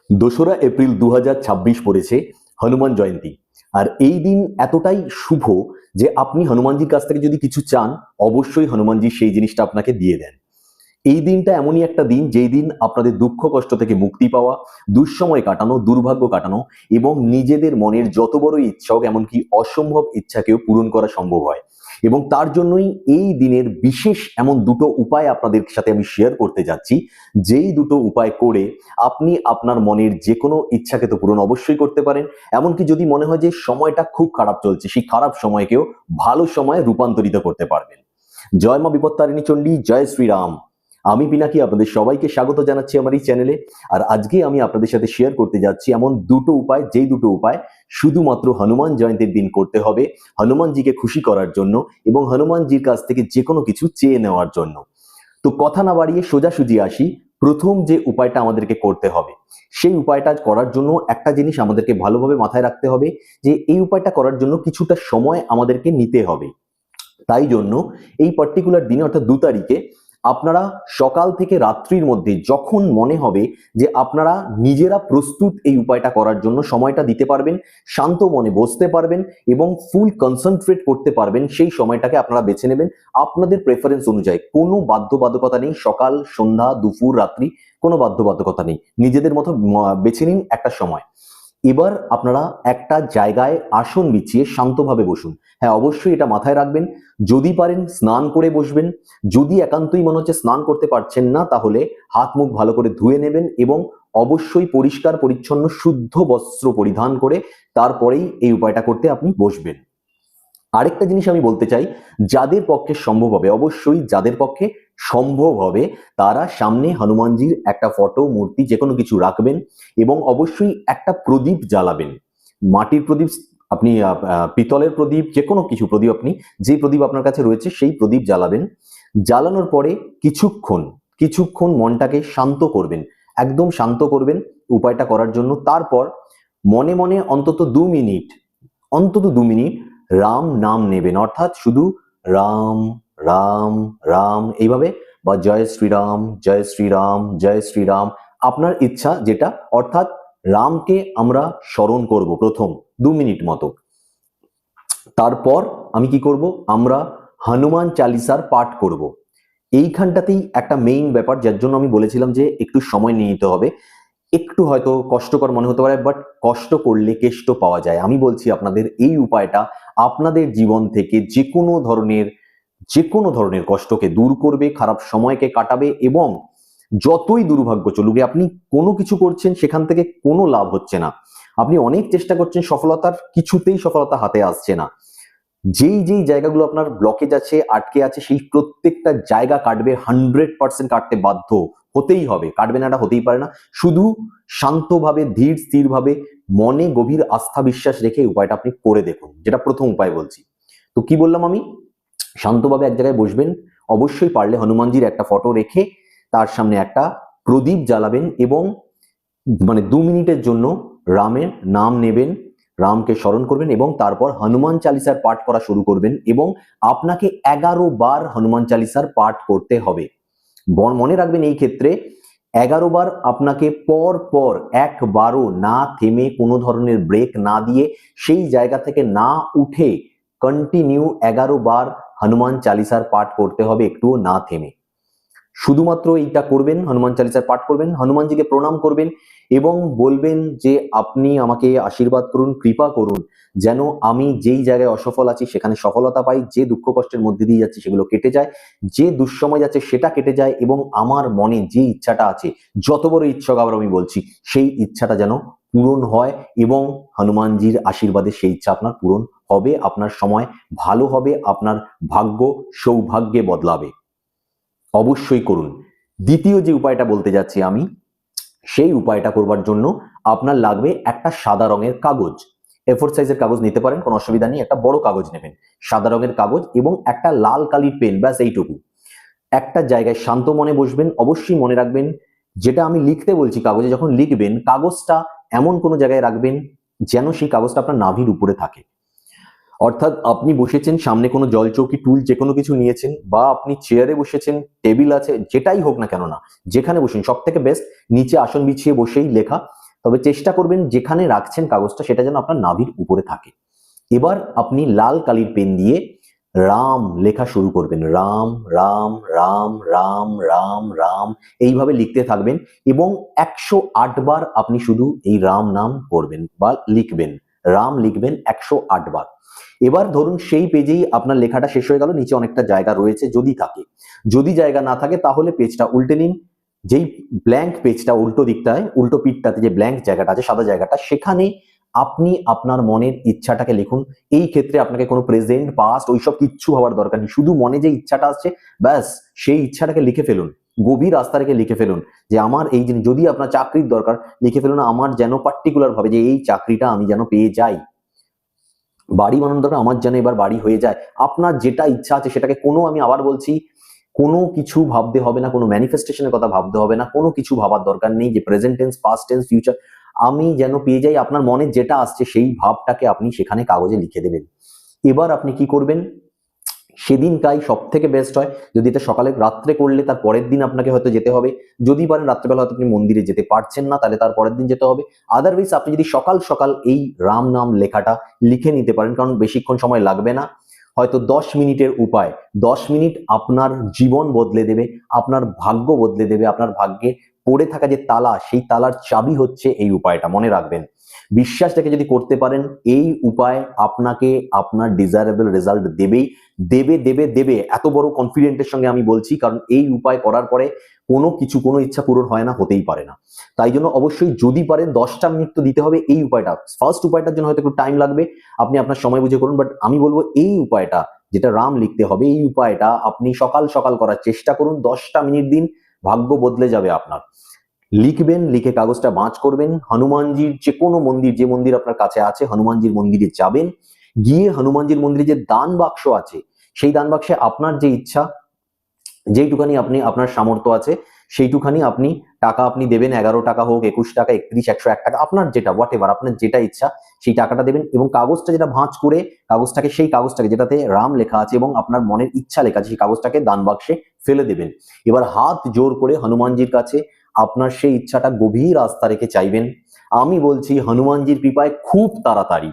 2রা April 2026 পড়েছে হনুমান জয়ন্তী। আর এই দিন এতটাই শুভ যে আপনি হনুমানজির কাছ থেকে যদি কিছু চান, অবশ্যই হনুমানজি সেই জিনিসটা আপনাকে দিয়ে দেন। এই দিনটা এমনই একটা দিন যেই দিন আপনাদের দুঃখ কষ্ট থেকে মুক্তি পাওয়া, দুঃসময় কাটানো, দুর্ভাগ্য কাটানো এবং নিজেদের মনের যত বড় ইচ্ছা হোক, এমনকি অসম্ভব ইচ্ছাকেও পূরণ করা সম্ভব হয়। এবং তার জন্যই এই দিনের বিশেষ এমন দুটো উপায় আপনাদের সাথে আমি শেয়ার করতে যাচ্ছি, যেই দুটো উপায় করে আপনি আপনার মনের যে কোনো ইচ্ছাকে তো পূরণ অবশ্যই করতে পারেন। এমনকি যদি মনে হয় যে সময়টা খুব খারাপ চলছে, সেই খারাপ সময়কেও ভালো সময়ে রূপান্তরিত করতে পারবেন। জয় মা বিপত্তারিণী চণ্ডী, জয় শ্রীরাম। আমি পিনাকি আপনাদের সবাইকে স্বাগত জানাচ্ছি আমার এই চ্যানেলে। আর আজকে আমি আপনাদের সাথে শেয়ার করতে যাচ্ছি এমন দুটো উপায়, যেই দুটো উপায় শুধুমাত্র হনুমান জয়ন্তীর দিন করতে হবে, হনুমানজিকে খুশি করার জন্য এবং হনুমানজির কাছ থেকে যে কোনো কিছু চেয়ে নেওয়ার জন্য। তো কথা না বাড়িয়ে সোজাসুজি আসি। প্রথম যে উপায়টা আমাদেরকে করতে হবে, সেই উপায়টা করার জন্য একটা জিনিস আমাদেরকে ভালোভাবে মাথায় রাখতে হবে, যে এই উপায়টা করার জন্য কিছুটা সময় আমাদেরকে নিতে হবে। তাই জন্য এই পার্টিকুলার দিনে অর্থাৎ 2 তারিখে আপনারা সকাল থেকে রাত্রির মধ্যে যখন মনে হবে যে আপনারা নিজেরা প্রস্তুত এই উপায়টা করার জন্য, সময়টা দিতে পারবেন, শান্ত মনে বসতে পারবেন এবং ফুল কনসেন্ট্রেট করতে পারবেন, সেই সময়টাকে আপনারা বেছে নেবেন আপনাদের প্রেফারেন্স অনুযায়ী। কোনো বাধ্যবাধকতা নেই, সকাল, সন্ধ্যা, দুপুর, রাত্রি, কোনো বাধ্যবাধকতা নেই। নিজেদের মতো বেছে নিন একটা সময়। এবার আপনারা একটা জায়গায় আসন বিছিয়ে শান্তভাবে বসুন। হ্যাঁ, অবশ্যই এটা মাথায় রাখবেন, যদি পারেন স্নান করে বসবেন। যদি একান্তই মনে হচ্ছে স্নান করতে পারছেন না, তাহলে হাত মুখ ভালো করে ধুয়ে নেবেন এবং অবশ্যই পরিষ্কার পরিচ্ছন্ন শুদ্ধ বস্ত্র পরিধান করে তারপরেই এই উপায়টা করতে আপনি বসবেন। আরেকটা জিনিস আমি বলতে চাই, যাদের পক্ষে সম্ভব হবে, অবশ্যই যাদের পক্ষে সম্ভব হবে, তারা সামনে হনুমানজির একটা ফটো, মূর্তি, যে কোনো কিছু রাখবেন এবং অবশ্যই একটা প্রদীপ জ্বালাবেন। মাটির প্রদীপ, আপনি পিতলের প্রদীপ, যে কোনো কিছু প্রদীপ, আপনি যে প্রদীপ আপনার কাছে রয়েছে সেই প্রদীপ জ্বালাবেন। জ্বালানোর পরে কিছুক্ষণ মনটাকে শান্ত করবেন, একদম শান্ত করবেন উপায়টা করার জন্য। তারপর মনে মনে অন্তত 2 মিনিট রাম নাম নেবেন, অর্থাৎ শুধু রাম রাম রাম এইভাবে, বা জয় শ্রীরাম জয় শ্রীরাম জয় শ্রীরাম, আপনার ইচ্ছা যেটা, অর্থাৎ রামকে আমরা স্মরণ করব প্রথম 2 মিনিট মতো। তারপর আমি কি করব, আমরা হনুমান চালিসার পাঠ করব। এইখানটাতেই একটা মেইন ব্যাপার, যার জন্য আমি বলেছিলাম যে একটু সময় নিয়ে নিতে হবে। একটু হয়তো কষ্টকর মনে হতে পারে, বাট কষ্ট করলে কেষ্ট পাওয়া যায়। আমি বলছি আপনাদের এই উপায়টা আপনাদের জীবন থেকে যে কোনো ধরনের কষ্টকে দূর করবে, খারাপ সময়কে কাটাবে এবং যতই দুর্ভাগ্য চলুক, আপনি কোনো কিছু করছেন সেখান থেকে কোনো লাভ হচ্ছে না, আপনি অনেক চেষ্টা করছেন সফলতার, কিছুতেই সফলতা হাতে আসছে না, যেই জায়গাগুলো আপনার ব্লকেজ আছে, আটকে আছে, সেই প্রত্যেকটা জায়গা কাটবে, 100% কাটতে বাধ্য হতেই হবে, কাটবে না এটা হতেই পারে না। শুধু শান্তভাবে, ধীর স্থিরভাবে, মনে গভীর আস্থা বিশ্বাস রেখে এই উপায়টা আপনি করে দেখুন, যেটা প্রথম উপায় বলছি। তো কি বললাম আমি, শান্তভাবে এক জায়গায় বসবেন, অবশ্যই পারলে হনুমানজির একটা ফটো রেখে তার সামনে একটা প্রদীপ জ্বালাবেন এবং 2 মিনিটের জন্য রামের নাম নেবেন, রামকে স্মরণ করবেন এবং তারপর হনুমান চালিসার পাঠ করা শুরু করবেন এবং আপনাকে 11 বার হনুমান চালিসার পাঠ করতে হবে। মনে রাখবেন এই ক্ষেত্রে 11 বার আপনাকে পর পর একবারও না থেমে, কোনো ধরনের ব্রেক না দিয়ে, সেই জায়গা থেকে না উঠে কন্টিনিউ 11 বার হনুমান চালিসার পাঠ করতে হবে, একটুও না থেমে। শুধুমাত্র এইটা করবেন, হনুমান চালিসার পাঠ করবেন, হনুমানজিকে প্রণাম করবেন এবং বলবেন যে আপনি আমাকে আশীর্বাদ করুন, কৃপা করুন, যেন আমি যেই জায়গায় অসফল আছি সেখানে সফলতা পাই, যে দুঃখ কষ্টের মধ্যে দিয়ে যাচ্ছি সেগুলো কেটে যায়, যে দুঃসময় যাচ্ছে সেটা কেটে যায় এবং আমার মনে যে ইচ্ছাটা আছে, যত বড় ইচ্ছা আবার আমি বলছি, সেই ইচ্ছাটা যেন পূরণ হয় এবং হনুমানজির আশীর্বাদে সেই ইচ্ছা আপনার পূরণ হবে, আপনার সময় ভালো হবে, আপনার ভাগ্য সৌভাগ্যে বদলাবে। অবশ্যই করুন। দ্বিতীয় যে উপায়টা বলতে যাচ্ছি আমি, সেই উপায়টা করবার জন্য আপনার লাগবে একটা সাদা রঙের কাগজ। A4 সাইজের কাগজ নিতে পারেন, কোনো অসুবিধা নেই, একটা বড় কাগজ নেবেন, সাদা রঙের কাগজ এবং একটা লাল কালির পেন, ব্যাস এইটুকু। একটা জায়গায় শান্ত মনে বসবেন, অবশ্যই মনে রাখবেন যেটা আমি লিখতে বলছি, কাগজে যখন লিখবেন কাগজটা এমন কোনো জায়গায় রাখবেন যেন সেই কাগজটা আপনার নাভির উপরে থাকে। অর্থাৎ আপনি বসেছেন, সামনে কোনো জল চৌকি, টুল, যে কোনো কিছু নিয়েছেন, বা আপনি চেয়ারে বসেছেন, টেবিল আছে, যেটাই হোক না কেন, না যেখানে বসেন, সব থেকে বেস্ট নিচে আসন বিছিয়ে বসেই লেখা। তবে চেষ্টা করবেন যেখানে রাখছেন কাগজটা সেটা যেন আপনার নাভির উপরে থাকে। এবার আপনি লাল কালির পেন দিয়ে রাম লেখা শুরু করবেন। রাম রাম রাম রাম রাম রাম এইভাবে লিখতে থাকবেন এবং 108 বার আপনি শুধু এই রাম নাম করবেন বা লিখবেন। রাম লিখবেন 108 বার। এবার ধরুন সেই পেজেই আপনার লেখাটা শেষ হয়ে গেল, নিচে অনেকটা জায়গা রয়েছে যদি থাকে, যদি জায়গা না থাকে তাহলে পেজটা উল্টে নিন। যেই ব্ল্যাঙ্ক পেজটা উল্টো দিকটায়, উল্টো পিঠটাতে যে ব্ল্যাঙ্ক জায়গাটা আছে, সাদা জায়গাটা, সেখানে আপনি আপনার মনের ইচ্ছাটাকে লিখুন। এই ক্ষেত্রে আপনাকে কোনো প্রেজেন্ট পাস্ট ওইসব কিচ্ছু হওয়ার দরকার নেই, শুধু মনে যে ইচ্ছাটা আসছে ব্যাস সেই ইচ্ছাটাকে লিখে ফেলুন, গভীর আস্থা রেখে লিখে ফেলুন যে আমার এই জিনিস, যদি আপনার চাকরির দরকার লিখে ফেলুন আমার যেন পার্টিকুলার ভাবে যে এই চাকরিটা আমি যেন পেয়ে যাই, বাড়ি বানানোর দরকার আমার যেন এবার বাড়ি হয়ে যায়। আপনার যেটা ইচ্ছা আছে সেটাকে কোনো, আমি আবার বলছি, কোনো কিছু ভাবতে হবে না, কোনো ম্যানিফেস্টেশনের কথা ভাবতে হবে না, কোনো কিছু ভাবার দরকার নেই যে present tense, past tense, future, আমি যেন পেয়ে যাই। আপনার মনে যেটা আসছে সেই ভাবটাকে আপনি সেখানে কাগজে লিখে দেবেন। এবার আপনি কি করবেন, সেদিনটাই সব থেকে বেস্ট হয় যদি এটা সকালে রাত্রে করলে তার পরের দিন আপনাকে হয়তো যেতে হবে, যদি পারেন রাত্রেবেলা হয়তো আপনি মন্দিরে যেতে পারছেন না তাহলে তার পরের দিন যেতে হবে। আদারওয়াইজ আপনি যদি সকাল সকাল এই রাম নাম লেখাটা লিখে নিতে পারেন, কারণ বেশিক্ষণ সময় লাগবে না, হয়তো 10 মিনিটের উপায়, 10 মিনিট আপনার জীবন বদলে দেবে, আপনার ভাগ্য বদলে দেবে। আপনার ভাগ্যে পড়ে থাকা যে তালা, সেই তালার চাবি হচ্ছে এই উপায়টা, মনে রাখবেন। বিশ্বাসটাকে যদি করতে পারেন এই উপায় আপনাকে আপনার ডিজায়ারেবল রেজাল্ট দেবেই, দেবে দেবে দেবে, এত বড় কনফিডেন্টের সঙ্গে আমি বলছি, কারণ এই উপায় করার পরে কোনো কিছু, কোনো ইচ্ছা পূরণ হয় না, হতেই পারে না। তাই জন্য অবশ্যই যদি পারেন 10টা মিনিট তো দিতে হবে এই উপায়টা। ফার্স্ট উপায়টার জন্য হয়তো একটু টাইম লাগবে, আপনি আপনার সময় বুঝে করুন, বাট আমি বলবো এই উপায়টা, যেটা রাম লিখতে হবে, এই উপায়টা আপনি সকাল সকাল করার চেষ্টা করুন, 10টা মিনিট দিন, ভাগ্য বদলে যাবে আপনার। লিখবেন, লিখে কাগজটা ভাঁজ করবেন, হনুমানজির যে কোনো মন্দির, যে মন্দির আপনার কাছে আছে হনুমানজির মন্দিরে যাবেন, গিয়ে হনুমানজির মন্দিরে যে দান বাক্স আছে সেই দান বাক্সে আপনার যে ইচ্ছা, যেইটুখানি আপনি, আপনার সামর্থ্য আছে সেইটুখানি আপনি টাকা আপনি দেবেন, 11 টাকা হোক, 21 টাকা, 31, 101 টাকা, আপনার যেটা হোয়াট এভার, আপনার যেটা ইচ্ছা সেই টাকাটা দেবেন এবং কাগজটা যেটা ভাঁজ করে কাগজটাকে, সেই কাগজটাকে যেটাতে রাম লেখা আছে এবং আপনার মনের ইচ্ছা লেখা আছে সেই কাগজটাকে দান বাক্সে ফেলে দেবেন। এবার হাত জোর করে হনুমানজির কাছে আপনার সেই ইচ্ছাটা গভীর আস্থা রেখে চাইবেন। আমি বলছি হনুমানজির কৃপায় খুব তাড়াতাড়ি,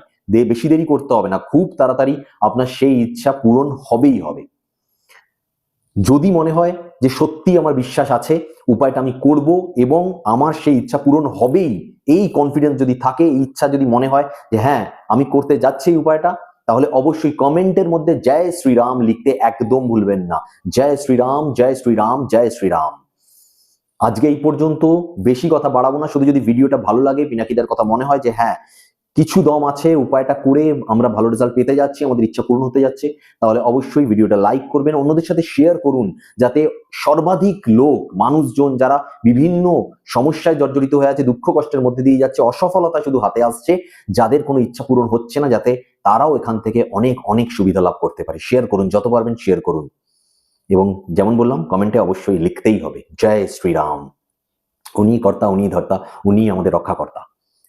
বেশি দেরি করতে হবে না, খুব তাড়াতাড়ি আপনার সেই ইচ্ছা পূরণ হবেই হবে। যদি মনে হয় যে সত্যি আমার বিশ্বাস আছে উপায়টা আমি করব এবং আমার সেই ইচ্ছা পূরণ হবেই, এই কনফিডেন্স যদি থাকে, এই ইচ্ছা যদি মনে হয় যে হ্যাঁ আমি করতে যাচ্ছি এই উপায়টা, তাহলে অবশ্যই কমেন্টের মধ্যে জয় শ্রীরাম লিখতে একদম ভুলবেন না। জয় শ্রীরাম, জয় শ্রীরাম, জয় শ্রীরাম। আজকে এই পর্যন্ত, বেশি কথা বাড়াবো না, শুধু যদি ভিডিওটা ভালো লাগে, পিনাকিদার কথা মনে হয় যে হ্যাঁ কিছু দম আছে, উপায়টা করে আমরা ভালো রেজাল্ট পেতে যাচ্ছি, আমাদের ইচ্ছা পূরণ হতে যাচ্ছে, তাহলে অবশ্যই ভিডিওটা লাইক করবেন, অন্যদের সাথে শেয়ার করুন, যাতে সর্বাধিক লোক, মানুষজন যারা বিভিন্ন সমস্যায় জর্জরিত হয়ে আছে, দুঃখ কষ্টের মধ্যে দিয়ে যাচ্ছে, অসফলতা শুধু হাতে আসছে, যাদের কোনো ইচ্ছা পূরণ হচ্ছে না, যাতে তারাও এখান থেকে অনেক অনেক সুবিধা লাভ করতে পারে। শেয়ার করুন, যত পারবেন শেয়ার করুন এবং যেমন বললাম কমেন্টে অবশ্যই লিখতেই হবে জয় শ্রীরাম। উনি কর্তা, উনি ধর্তা, উনি আমাদের রক্ষাকর্তা,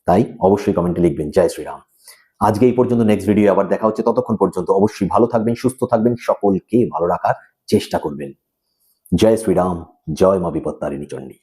তাই অবশ্যই কমেন্টে লিখবেন জয় শ্রীরাম। আজকে এই পর্যন্ত, নেক্সট ভিডিও আবার দেখা হচ্ছে, ততক্ষণ পর্যন্ত অবশ্যই ভালো থাকবেন, সুস্থ থাকবেন, সকলকে ভালো রাখার চেষ্টা করবেন। জয় শ্রীরাম, জয় মা বিপত্তারিণী চণ্ডী।